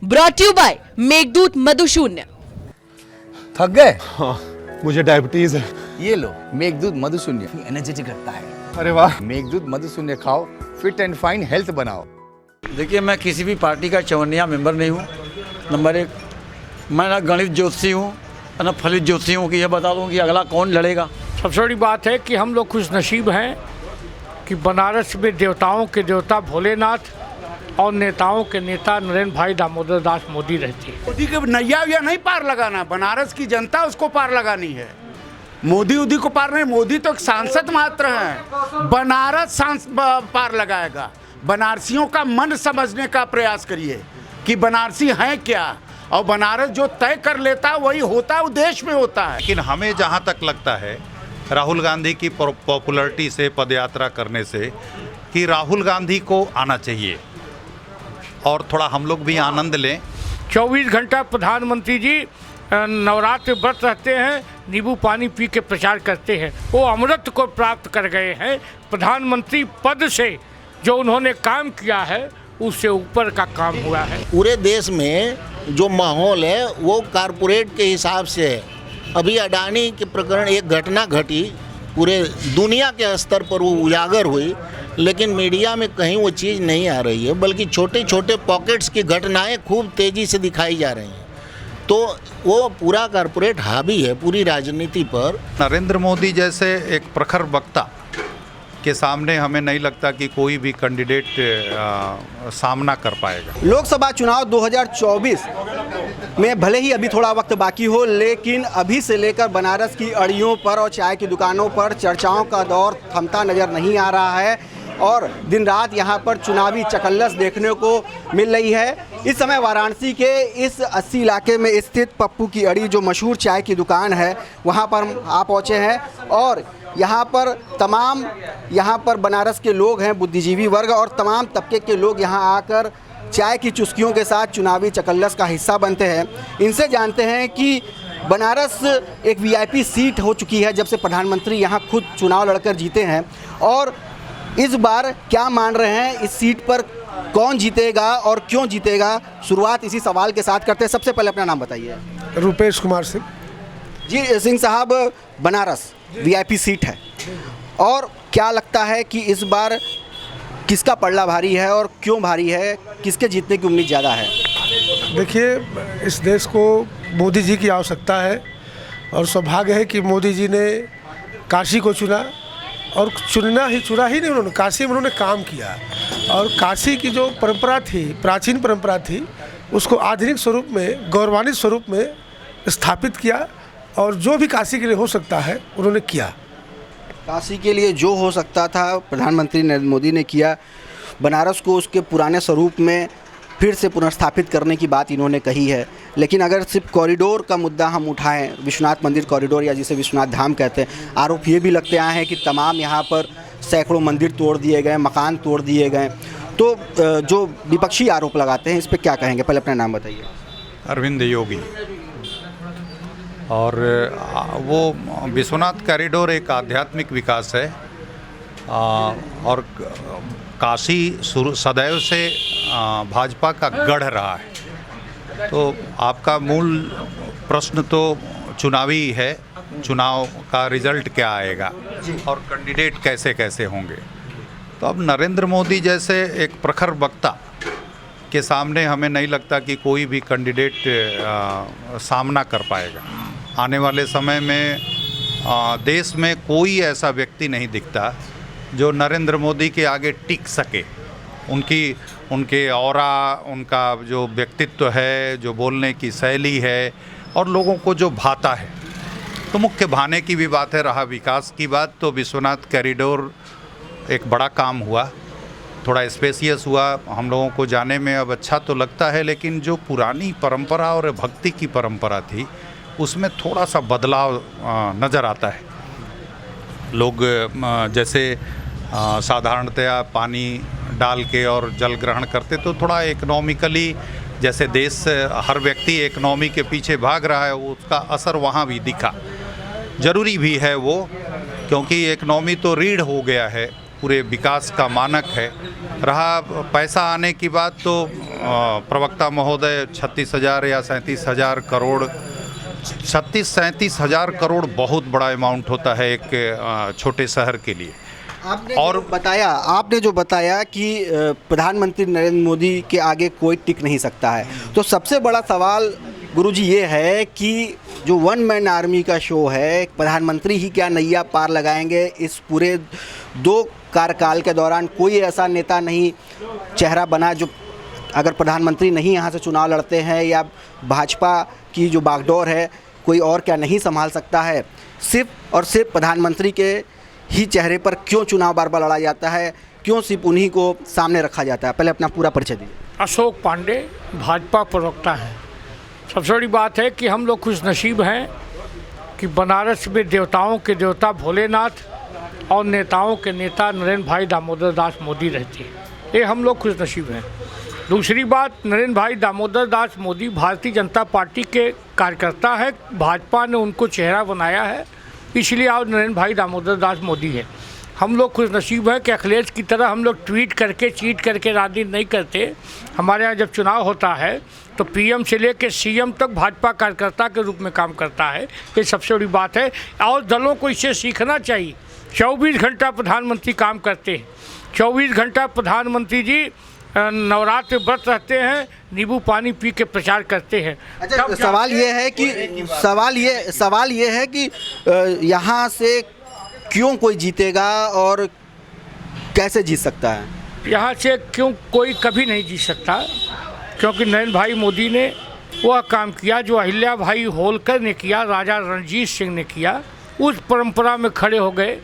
Brought you by Meghdoot मधुशून्य। थक गए? हाँ, मुझे डायबिटीज है। ये लो मेघदूत मधुशून्य, एनर्जेटिक रखता है। अरे वाह। मेघदूत मधुशून्य खाओ, फिट एंड फाइन हेल्थ बनाओ। देखिए, मैं किसी भी पार्टी का चवन्निया मेंबर नहीं हूँ। नंबर एक, मैं ना गणित ज्योतिषी हूँ ना फलित ज्योतिषी हूँ कि यह बता दूँ कि अगला कौन लड़ेगा। सबसे बड़ी बात है कि हम लोग खुश नसीब हैं कि बनारस में देवताओं के देवता भोलेनाथ और नेताओं के नेता नरेंद्र भाई दामोदर दास मोदी रहते हैं। मोदी के नैया या नहीं पार लगाना, बनारस की जनता उसको पार लगानी है। मोदी उदी को पार नहीं, मोदी तो एक सांसद मात्र हैं। बनारस पार लगाएगा। बनारसियों का मन समझने का प्रयास करिए कि बनारसी हैं क्या, और बनारस जो तय कर लेता वही होता, वो देश में होता है। लेकिन हमें जहाँ तक लगता है राहुल गांधी की पॉपुलैरिटी से, पदयात्रा करने से, कि राहुल गांधी को आना चाहिए और थोड़ा हम लोग भी आनंद लें। 24 घंटा प्रधानमंत्री जी नवरात्र व्रत रहते हैं, नींबू पानी पी के प्रचार करते हैं। वो अमृत को प्राप्त कर गए हैं। प्रधानमंत्री पद से जो उन्होंने काम किया है उससे ऊपर का काम हुआ है। पूरे देश में जो माहौल है वो कारपोरेट के हिसाब से है। अभी अडानी के प्रकरण एक घटना घटी, पूरे दुनिया के स्तर पर वो उजागर हुई, लेकिन मीडिया में कहीं वो चीज़ नहीं आ रही है, बल्कि छोटे छोटे पॉकेट्स की घटनाएं खूब तेज़ी से दिखाई जा रही हैं। तो वो पूरा कारपोरेट हावी है पूरी राजनीति पर। नरेंद्र मोदी जैसे एक प्रखर वक्ता के सामने हमें नहीं लगता कि कोई भी कैंडिडेट सामना कर पाएगा। लोकसभा चुनाव 2024 में भले ही अभी थोड़ा वक्त बाकी हो, लेकिन अभी से लेकर बनारस की अड़ियों पर और चाय की दुकानों पर चर्चाओं का दौर थमता नज़र नहीं आ रहा है और दिन रात यहाँ पर चुनावी चकल्लस देखने को मिल रही है। इस समय वाराणसी के इस 80 इलाके में स्थित पप्पू की अड़ी, जो मशहूर चाय की दुकान है, वहाँ पर आप पहुँचे हैं और यहाँ पर बनारस के लोग हैं, बुद्धिजीवी वर्ग और तमाम तबके के लोग यहाँ आकर चाय की चुस्कियों के साथ चुनावी चकल्लस का हिस्सा बनते हैं। इनसे जानते हैं कि बनारस एक वीआईपी सीट हो चुकी है जब से प्रधानमंत्री यहाँ खुद चुनाव लड़कर जीते हैं, और इस बार क्या मान रहे हैं, इस सीट पर कौन जीतेगा और क्यों जीतेगा। शुरुआत इसी सवाल के साथ करते हैं। सबसे पहले अपना नाम बताइए। रुपेश कुमार सिंह। जी सिंह साहब, बनारस वीआईपी सीट है और क्या लगता है कि इस बार किसका पलड़ा भारी है और क्यों भारी है, किसके जीतने की उम्मीद ज़्यादा है? देखिए, इस देश को मोदी जी की आवश्यकता है और सौभाग्य है कि मोदी जी ने काशी को चुना, और चुना ही नहीं, उन्होंने काशी में उन्होंने काम किया और काशी की जो परंपरा थी, प्राचीन परंपरा थी, उसको आधुनिक स्वरूप में, गौरवान्वित स्वरूप में स्थापित किया और जो भी काशी के लिए हो सकता है उन्होंने किया। काशी के लिए जो हो सकता था प्रधानमंत्री नरेंद्र मोदी ने किया। बनारस को उसके पुराने स्वरूप में फिर से पुनर्स्थापित करने की बात इन्होंने कही है। लेकिन अगर सिर्फ कॉरिडोर का मुद्दा हम उठाएं, विश्वनाथ मंदिर कॉरिडोर या जिसे विश्वनाथ धाम कहते हैं, आरोप ये भी लगते आए हैं कि तमाम यहाँ पर सैकड़ों मंदिर तोड़ दिए गए, मकान तोड़ दिए गए। तो जो विपक्षी आरोप लगाते हैं इस पर क्या कहेंगे? पहले अपना नाम बताइए। अरविंद योगी। और वो विश्वनाथ कॉरिडोर एक आध्यात्मिक विकास है और काशी सदैव से भाजपा का गढ़ रहा है। तो आपका मूल प्रश्न तो चुनावी है, चुनाव का रिजल्ट क्या आएगा और कैंडिडेट कैसे कैसे होंगे। तो अब नरेंद्र मोदी जैसे एक प्रखर वक्ता के सामने हमें नहीं लगता कि कोई भी कैंडिडेट सामना कर पाएगा। आने वाले समय में देश में कोई ऐसा व्यक्ति नहीं दिखता जो नरेंद्र मोदी के आगे टिक सके। उनके ऑरा, उनका जो व्यक्तित्व है, जो बोलने की शैली है और लोगों को जो भाता है। तो मुख्य भाने की भी बात है। रहा विकास की बात, तो विश्वनाथ कॉरिडोर एक बड़ा काम हुआ, थोड़ा स्पेसियस हुआ, हम लोगों को जाने में अब अच्छा तो लगता है, लेकिन जो पुरानी परंपरा और भक्ति की परंपरा थी उसमें थोड़ा सा बदलाव नज़र आता है। लोग जैसे साधारणतया पानी डाल के और जल ग्रहण करते, तो थोड़ा इकोनॉमिकली, जैसे देश हर व्यक्ति इकोनॉमी के पीछे भाग रहा है, उसका असर वहाँ भी दिखा। ज़रूरी भी है वो, क्योंकि इकोनॉमी तो रीढ़ हो गया है पूरे विकास का मानक है। रहा पैसा आने की बात तो प्रवक्ता महोदय 36,000 या 37,000 करोड़, 37-37 हज़ार करोड़ बहुत बड़ा अमाउंट होता है एक छोटे शहर के लिए। आपने जो बताया कि प्रधानमंत्री नरेंद्र मोदी के आगे कोई टिक नहीं सकता है, तो सबसे बड़ा सवाल गुरुजी ये है कि जो वन मैन आर्मी का शो है, प्रधानमंत्री ही क्या नैया पार लगाएंगे इस पूरे 2 कार्यकाल के दौरान? कोई ऐसा नेता नहीं चेहरा बना जो, अगर प्रधानमंत्री नहीं यहाँ से चुनाव लड़ते हैं या भाजपा की जो बागडोर है, कोई और क्या नहीं संभाल सकता है? सिर्फ और सिर्फ प्रधानमंत्री के ही चेहरे पर क्यों चुनाव बार बार लड़ा जाता है? क्यों सिर्फ उन्हीं को सामने रखा जाता है? पहले अपना पूरा परिचय दीजिए। अशोक पांडे भाजपा प्रवक्ता हैं। सबसे बड़ी बात है कि हम लोग खुश नसीब हैं कि बनारस में देवताओं के देवता भोलेनाथ और नेताओं के नेता नरेंद्र भाई दामोदर दास मोदी रहते हैं। ये हम लोग खुश नसीब हैं। दूसरी बात, नरेंद्र भाई दामोदर दास मोदी भारतीय जनता पार्टी के कार्यकर्ता है। भाजपा ने उनको चेहरा बनाया है, इसलिए आज नरेंद्र भाई दामोदर दास मोदी है। हम लोग खुश नसीब हैं कि अखिलेश की तरह हम लोग ट्वीट करके चीट करके राजनीति नहीं करते। हमारे यहाँ जब चुनाव होता है तो पीएम से लेकर सीएम तक भाजपा कार्यकर्ता के रूप में काम करता है। ये सबसे बड़ी बात है और दलों को इससे सीखना चाहिए। 24 घंटा प्रधानमंत्री काम करते हैं। 24 घंटा प्रधानमंत्री जी नवरात्र व्रत रहते हैं, नींबू पानी पी के प्रचार करते हैं। अच्छा, सवाल ये है कि यहाँ से क्यों कोई जीतेगा और कैसे जीत सकता है? यहाँ से क्यों कोई कभी नहीं जीत सकता, क्योंकि नरेंद्र भाई मोदी ने वह काम किया जो अहिल्या भाई होलकर ने किया, राजा रणजीत सिंह ने किया। उस परंपरा में खड़े हो गए।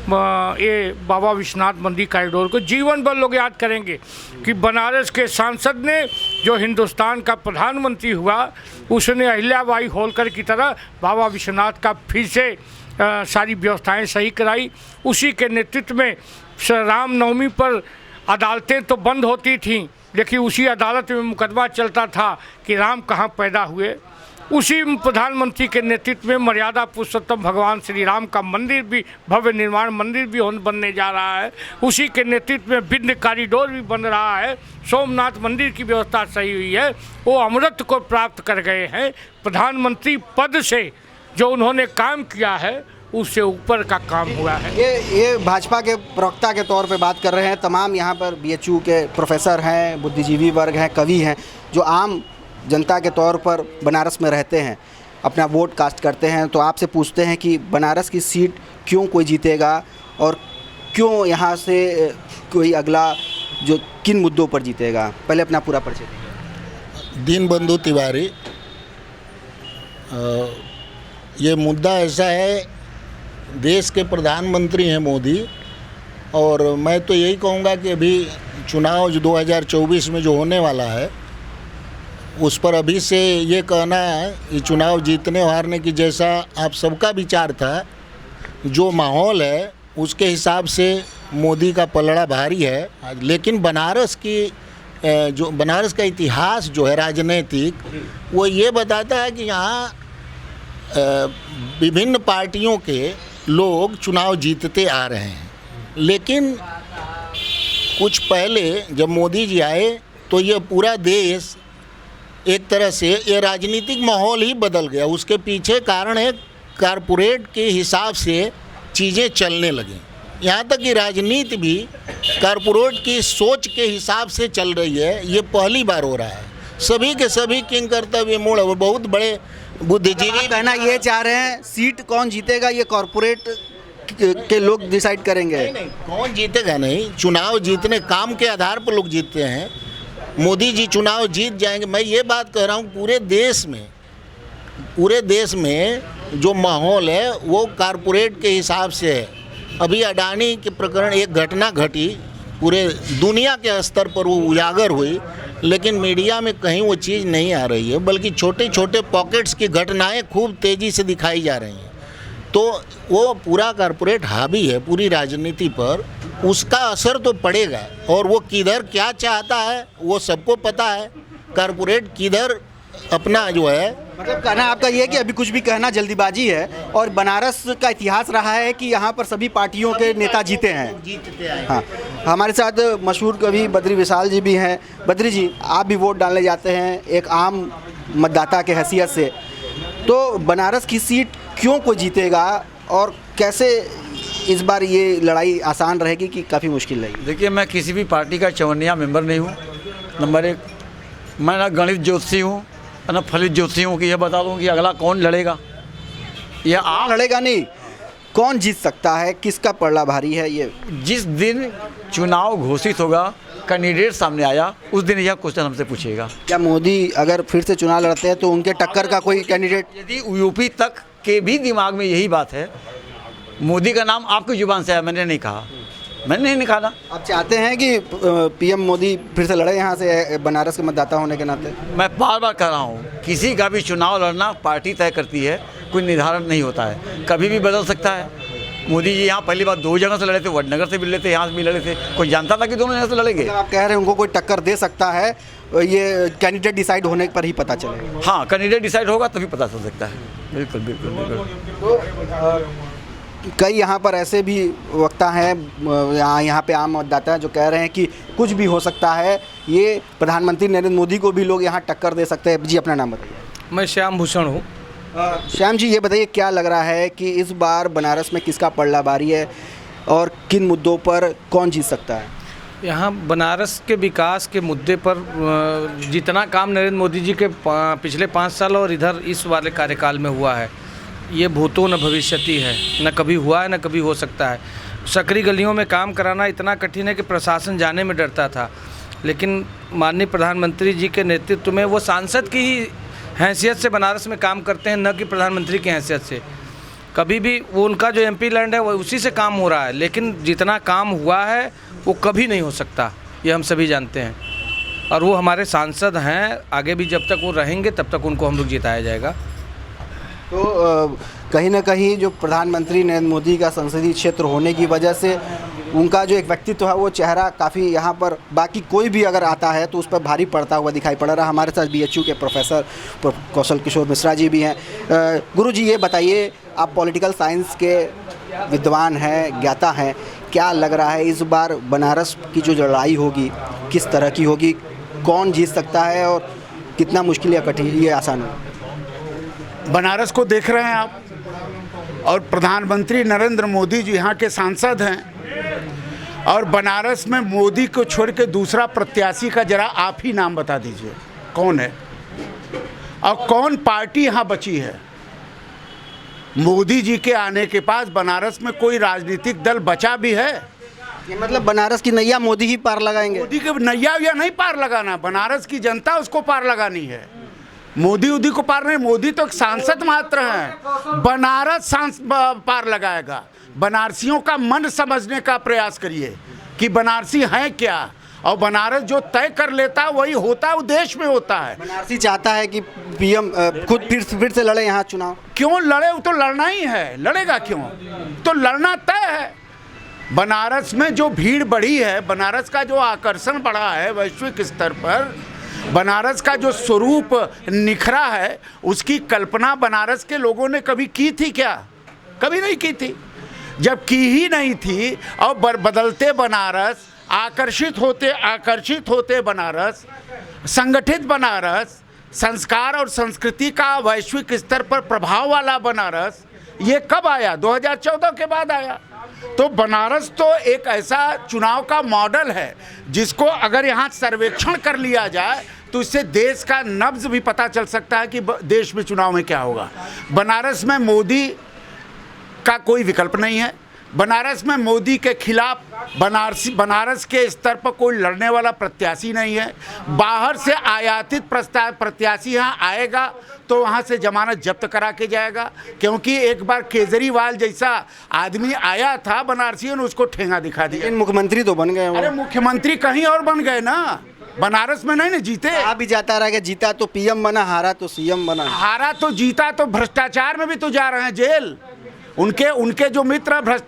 ये बाबा विश्वनाथ मंदिर कॉरिडोर को जीवन भर लोग याद करेंगे कि बनारस के सांसद ने जो हिंदुस्तान का प्रधानमंत्री हुआ, उसने अहिल्या बाई होलकर की तरह बाबा विश्वनाथ का फिर से सारी व्यवस्थाएं सही कराई। उसी के नेतृत्व में रामनवमी पर अदालतें तो बंद होती थीं, लेकिन उसी अदालत में मुकदमा चलता था कि राम कहाँ पैदा हुए। उसी प्रधानमंत्री के नेतृत्व में मर्यादा पुरुषोत्तम भगवान श्री राम का मंदिर भी, भव्य निर्माण मंदिर भी बनने जा रहा है। उसी के नेतृत्व में विंध्य कॉरिडोर भी बन रहा है। सोमनाथ मंदिर की व्यवस्था सही हुई है। वो अमृत को प्राप्त कर गए हैं। प्रधानमंत्री पद से जो उन्होंने काम किया है उससे ऊपर का काम हुआ है। ये भाजपा के प्रवक्ता के तौर पे बात कर रहे हैं। तमाम यहाँ पर बीएचयू के प्रोफेसर हैं, बुद्धिजीवी वर्ग हैं, कवि हैं, जो आम जनता के तौर पर बनारस में रहते हैं, अपना वोट कास्ट करते हैं। तो आपसे पूछते हैं कि बनारस की सीट क्यों कोई जीतेगा और क्यों यहाँ से कोई अगला जो किन मुद्दों पर जीतेगा? पहले अपना पूरा परिचय दीजिए। दीनबंधु तिवारी। ये मुद्दा ऐसा है, देश के प्रधानमंत्री हैं मोदी, और मैं तो यही कहूँगा कि अभी चुनाव जो 2024 में जो होने वाला है उस पर अभी से ये कहना है कि चुनाव जीतने हारने की जैसा आप सबका विचार था, जो माहौल है उसके हिसाब से मोदी का पलड़ा भारी है। लेकिन बनारस का इतिहास जो है राजनीतिक, वो ये बताता है कि यहाँ विभिन्न पार्टियों के लोग चुनाव जीतते आ रहे हैं। लेकिन कुछ पहले जब मोदी जी आए तो ये पूरा देश एक तरह से ये राजनीतिक माहौल ही बदल गया। उसके पीछे कारण है कारपोरेट के हिसाब से चीज़ें चलने लगीं। यहाँ तक कि राजनीति भी कारपोरेट की सोच के हिसाब से चल रही है। ये पहली बार हो रहा है। सभी के सभी किंग कर्तव्य मोड़, वो बहुत बड़े बुद्धिजीवी कहना ये चाह रहे हैं सीट कौन जीतेगा ये कॉरपोरेट के लोग डिसाइड करेंगे। नहीं, कौन जीतेगा नहीं, चुनाव जीतने काम के आधार पर लोग जीतते हैं। मोदी जी चुनाव जीत जाएंगे। मैं ये बात कह रहा हूँ, पूरे देश में जो माहौल है वो कारपोरेट के हिसाब से है। अभी अडानी के प्रकरण एक घटना घटी, पूरे दुनिया के स्तर पर वो उजागर हुई, लेकिन मीडिया में कहीं वो चीज़ नहीं आ रही है, बल्कि छोटे छोटे पॉकेट्स की घटनाएं खूब तेज़ी से दिखाई जा रही हैं। तो वो पूरा कारपोरेट हावी है पूरी राजनीति पर, उसका असर तो पड़ेगा। और वो किधर क्या चाहता है वो सबको पता है। कारपोरेट किधर अपना जो है मतलब कहना आपका ये है कि अभी कुछ भी कहना जल्दीबाजी है, और बनारस का इतिहास रहा है कि यहाँ पर सभी पार्टियों के नेता जीते हैं। हाँ, हमारे साथ मशहूर कवि बद्री विशाल जी भी हैं। बद्री जी, आप भी वोट डालने जाते हैं एक आम मतदाता के हैसियत से, तो बनारस की सीट क्यों कोई जीतेगा और कैसे इस बार ये लड़ाई आसान रहेगी कि काफ़ी मुश्किल रहेगी? देखिए, मैं किसी भी पार्टी का चवन्निया मेंबर नहीं हूँ। नंबर एक, मैं ना गणित ज्योतिषी हूँ ना फलित ज्योतिषी हूँ कि यह बता दूँ कि अगला कौन लड़ेगा। यह आप लड़ेगा नहीं, कौन जीत सकता है, किसका पलड़ा भारी है? ये जिस दिन चुनाव घोषित होगा, कैंडिडेट सामने आया, उस दिन यह क्वेश्चन हमसे पूछेगा। क्या मोदी अगर फिर से चुनाव लड़ते हैं तो उनके टक्कर का कोई कैंडिडेट? यदि यूपी तक के भी दिमाग में यही बात है, मोदी का नाम आपकी जुबान से आया, मैंने नहीं कहा, मैंने नहीं निकाला। आप चाहते हैं कि पीएम मोदी फिर से लड़े यहाँ से बनारस के मतदाता होने के नाते? मैं बार बार कह रहा हूँ, किसी का भी चुनाव लड़ना पार्टी तय करती है, कोई निर्धारण नहीं होता है, कभी भी बदल सकता है। मोदी जी यहाँ पहली बार 2 जगह से लड़े थे, वडनगर से भी लड़े थे, यहाँ से भी लड़े थे, कोई जानता था कि दोनों यहाँ से लड़ेंगे? आप कह रहे हैं उनको कोई टक्कर दे सकता है, ये कैंडिडेट डिसाइड होने पर ही पता चलेगा? हाँ, कैंडिडेट डिसाइड होगा तभी पता चल सकता है। बिल्कुल बिल्कुल बिल्कुल। तो कई यहाँ पर ऐसे भी वक्ता हैं, यहाँ पे आम मतदाता हैं जो कह रहे हैं कि कुछ भी हो सकता है, ये प्रधानमंत्री नरेंद्र मोदी को भी लोग यहाँ टक्कर दे सकते हैं। जी, अपना नाम बताइए। मैं श्याम भूषण हूँ। श्याम जी, ये बताइए क्या लग रहा है कि इस बार बनारस में किसका पलड़ा भारी है और किन मुद्दों पर कौन जीत सकता है? यहाँ बनारस के विकास के मुद्दे पर जितना काम नरेंद्र मोदी जी के पिछले 5 साल और इधर इस वाले कार्यकाल में हुआ है, ये भूतो न भविष्यति है, न कभी हुआ है न कभी हो सकता है। सकरी गलियों में काम कराना इतना कठिन है कि प्रशासन जाने में डरता था, लेकिन माननीय प्रधानमंत्री जी के नेतृत्व में वो सांसद की ही हैसियत से बनारस में काम करते हैं, न कि प्रधानमंत्री की हैसियत से। कभी भी वो उनका जो एमपी लैंड है वो उसी से काम हो रहा है, लेकिन जितना काम हुआ है वो कभी नहीं हो सकता, ये हम सभी जानते हैं। और वो हमारे सांसद हैं, आगे भी जब तक वो रहेंगे तब तक उनको हम लोग जिताया जाएगा। तो कहीं ना कहीं जो प्रधानमंत्री नरेंद्र मोदी का संसदीय क्षेत्र होने की वजह से उनका जो एक व्यक्तित्व है, वो चेहरा काफ़ी यहाँ पर बाकी कोई भी अगर आता है तो उस पर भारी पड़ता हुआ दिखाई पड़ रहा है। हमारे साथ BHU के प्रोफेसर कौशल किशोर मिश्रा जी भी हैं। गुरु जी, ये बताइए, आप पॉलिटिकल साइंस के विद्वान हैं, ज्ञाता हैं, क्या लग रहा है इस बार बनारस की जो लड़ाई होगी किस तरह की होगी, कौन जीत सकता है और कितना मुश्किल या कठिन ये आसान होगा? बनारस को देख रहे हैं आप, और प्रधानमंत्री नरेंद्र मोदी जी यहाँ के सांसद हैं, और बनारस में मोदी को छोड़ के दूसरा प्रत्याशी का जरा आप ही नाम बता दीजिए, कौन है और कौन पार्टी यहाँ बची है? मोदी जी के आने के पास बनारस में कोई राजनीतिक दल बचा भी है? ये मतलब बनारस की नैया मोदी ही पार लगाएंगे? मोदी की नैया या नहीं पार लगाना, बनारस की जनता उसको पार लगानी है। मोदी उदी को पार नहीं, मोदी तो एक सांसद मात्र हैं, बनारस पार लगाएगा। बनारसियों का मन समझने का प्रयास करिए कि बनारसी हैं क्या, और बनारस जो तय कर लेता है वही होता है, वो देश में होता है। बनारसी चाहता है कि पीएम खुद फिर से लड़े यहाँ चुनाव। क्यों लड़े, वो तो लड़ना ही है, लड़ेगा क्यों? तो लड़ना तय है। बनारस में जो भीड़ बढ़ी है, बनारस का जो आकर्षण बढ़ा है वैश्विक स्तर पर, बनारस का जो स्वरूप निखरा है, उसकी कल्पना बनारस के लोगों ने कभी की थी क्या? कभी नहीं की थी। जब की ही नहीं थी और बदलते बनारस, आकर्षित होते बनारस, संगठित बनारस, संस्कार और संस्कृति का वैश्विक स्तर पर प्रभाव वाला बनारस, ये कब आया? 2014 के बाद आया। तो बनारस तो एक ऐसा चुनाव का मॉडल है जिसको अगर यहाँ सर्वेक्षण कर लिया जाए तो इससे देश का नब्ज भी पता चल सकता है कि देश में चुनाव में क्या होगा। बनारस में मोदी का कोई विकल्प नहीं है। बनारस में मोदी के खिलाफ बनारस के स्तर पर कोई लड़ने वाला प्रत्याशी नहीं है। बाहर से आयातित प्रत्याशी यहाँ आएगा तो वहाँ से जमानत जब्त करा के जाएगा, क्योंकि एक बार केजरीवाल जैसा आदमी आया था, बनारसियों ने उसको ठेंगा दिखा दिया। लेकिन मुख्यमंत्री तो बन गए। अरे मुख्यमंत्री कहीं और बन गए ना, बनारस में नहीं ना जीते। आ भी जाता रहा, जीता तो पीएम बना, हारा तो सीएम बना। हारा तो जीता तो भ्रष्टाचार में भी तो जा रहे हैं जेल। उनके जो मित्र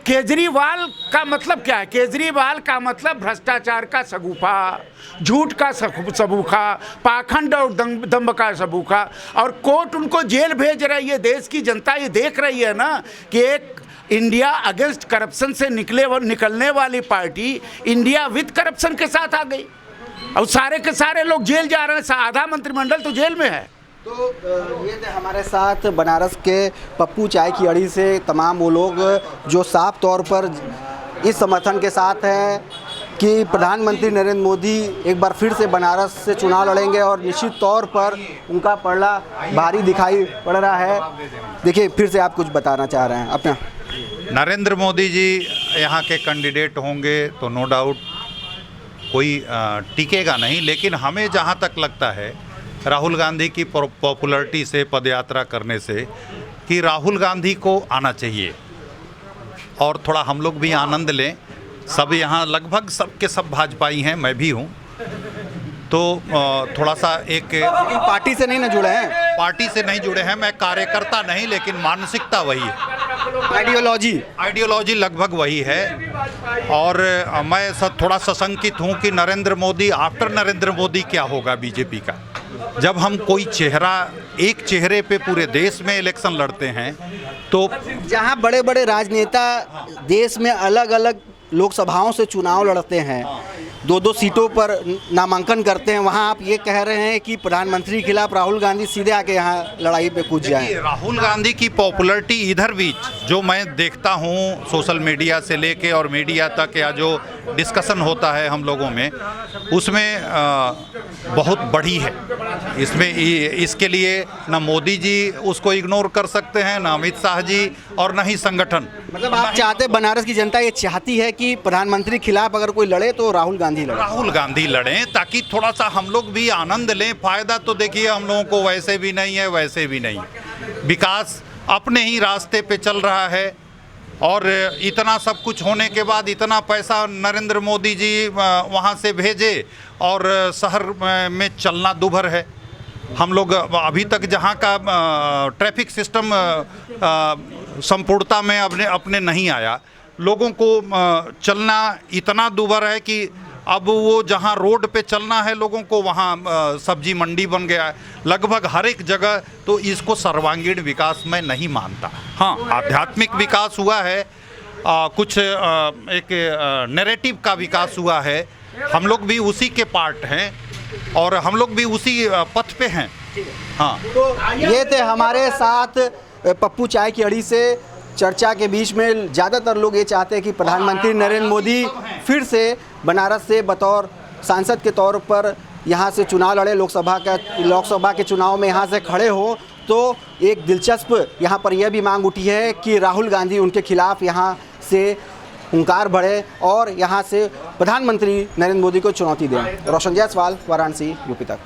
केजरीवाल का मतलब क्या है? केजरीवाल का मतलब भ्रष्टाचार का सगुफा, झूठ का सबूखा, पाखंड और दंभ का सबूखा, और कोर्ट उनको जेल भेज रही है। देश की जनता ये देख रही है ना कि एक इंडिया अगेंस्ट करप्शन से निकलने वाली पार्टी इंडिया विद करप्शन के साथ आ गई, और सारे के सारे लोग जेल जा रहे हैं, आधा मंत्रिमंडल तो जेल में है। तो ये थे हमारे साथ बनारस के पप्पू चाय की अड़ी से तमाम वो लोग जो साफ तौर पर इस समर्थन के साथ हैं कि प्रधानमंत्री नरेंद्र मोदी एक बार फिर से बनारस से चुनाव लड़ेंगे, और निश्चित तौर पर उनका पलड़ा भारी दिखाई पड़ रहा है। देखिए, फिर से आप कुछ बताना चाह रहे हैं अपना। नरेंद्र मोदी जी यहाँ के कैंडिडेट होंगे तो नो डाउट कोई टिकेगा नहीं, लेकिन हमें जहाँ तक लगता है राहुल गांधी की पॉपुलैरिटी से, पदयात्रा करने से, कि राहुल गांधी को आना चाहिए और थोड़ा हम लोग भी आनंद लें। सब यहाँ लगभग सब के सब भाजपाई हैं, मैं भी हूँ, तो थोड़ा सा एक पार्टी से नहीं ना जुड़े हैं, पार्टी से नहीं जुड़े हैं, मैं कार्यकर्ता नहीं, लेकिन मानसिकता वही है, आइडियोलॉजी लगभग वही है। और मैं थोड़ा सशंकित हूँ कि नरेंद्र मोदी, आफ्टर नरेंद्र मोदी क्या होगा बीजेपी का। जब हम कोई चेहरा, एक चेहरे पे पूरे देश में इलेक्शन लड़ते हैं, तो जहाँ बड़े बड़े राजनेता देश में अलग अलग लोकसभाओं से चुनाव लड़ते हैं, 2-2 सीटों पर नामांकन करते हैं, वहाँ आप ये कह रहे हैं कि प्रधानमंत्री के खिलाफ राहुल गांधी सीधे आके यहाँ लड़ाई पे कूद जाए। राहुल गांधी की पॉपुलैरिटी इधर बीच जो मैं देखता हूँ सोशल मीडिया से लेके और मीडिया तक, या जो डिस्कशन होता है हम लोगों में, उसमें बहुत बड़ी है। इसमें इसके लिए ना मोदी जी उसको इग्नोर कर सकते हैं, ना अमित शाह जी, और ना ही संगठन। मतलब आप चाहते, बनारस की जनता ये चाहती है कि प्रधानमंत्री के खिलाफ अगर कोई लड़े तो राहुल गांधी लड़ें, ताकि थोड़ा सा हम लोग भी आनंद लें। फायदा तो देखिए हम लोगों को वैसे भी नहीं है, वैसे भी नहीं। विकास अपने ही रास्ते पे चल रहा है, और इतना सब कुछ होने के बाद इतना पैसा नरेंद्र मोदी जी वहाँ से भेजे, और शहर में चलना दूभर है। हम लोग अभी तक जहाँ का ट्रैफिक सिस्टम संपूर्णता में अपने नहीं आया, लोगों को चलना इतना दूभर है कि अब वो जहाँ रोड पे चलना है लोगों को, वहाँ सब्जी मंडी बन गया है लगभग हर एक जगह। तो इसको सर्वांगीण विकास मैं नहीं मानता। हाँ, आध्यात्मिक विकास हुआ है, कुछ एक नैरेटिव का विकास हुआ है, हम लोग भी उसी के पार्ट हैं और हम लोग भी उसी पथ पे हैं। हाँ, तो ये थे हमारे साथ पप्पू चाय की अड़ी से चर्चा के बीच में। ज़्यादातर लोग ये चाहते हैं कि प्रधानमंत्री नरेंद्र मोदी फिर से बनारस से बतौर सांसद के तौर पर यहाँ से चुनाव लड़े, लोकसभा के चुनाव में यहाँ से खड़े हो। तो एक दिलचस्प यहाँ पर यह भी मांग उठी है कि राहुल गांधी उनके खिलाफ यहाँ से हुंकार बढ़े और यहाँ से प्रधानमंत्री नरेंद्र मोदी को चुनौती दें। रोशन जायसवाल, वाराणसी, यूपी तक।